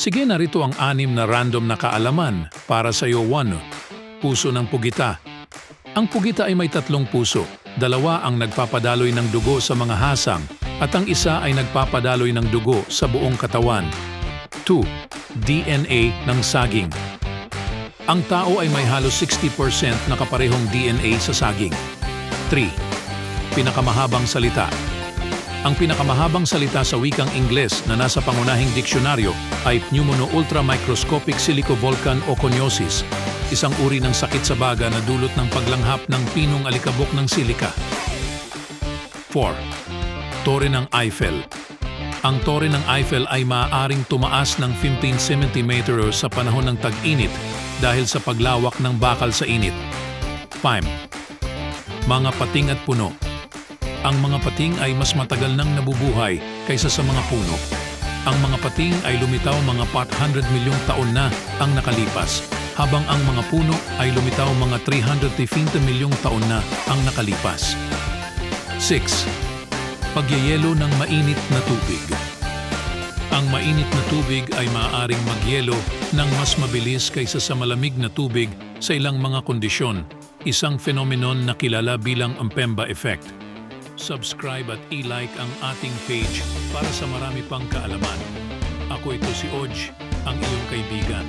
Sige, narito ang 6 na random na kaalaman para sa iyo. 1. Puso ng pugita. Ang pugita ay may 3 puso. 2 ang nagpapadaloy ng dugo sa mga hasang at ang isa ay nagpapadaloy ng dugo sa buong katawan. 2. DNA ng saging. Ang tao ay may halos 60% na kaparehong DNA sa saging. 3. Pinakamahabang salita. Ang pinakamahabang salita sa wikang Ingles na nasa pangunahing diksyonaryo ay pneumono-ultramicroscopic silicovolcan o coniosis, isang uri ng sakit sa baga na dulot ng paglanghap ng pinong alikabok ng silika. 4. Tore ng Eiffel. Ang Tore ng Eiffel ay maaaring tumaas ng 15 cm sa panahon ng tag-init dahil sa paglawak ng bakal sa init. 5. Mga pating at puno. Ang mga pating ay mas matagal nang nabubuhay kaysa sa mga puno. Ang mga pating ay lumitaw mga 400 milyong taon na ang nakalipas, habang ang mga puno ay lumitaw mga 350 milyong taon na ang nakalipas. 6. Pagyayelo ng mainit na tubig. Ang mainit na tubig ay maaaring magyelo ng mas mabilis kaysa sa malamig na tubig sa ilang mga kondisyon, isang phenomenon na kilala bilang Mpemba effect. Subscribe at i-like ang ating page para sa marami pang kaalaman. Ako ito si Oj, ang iyong kaibigan.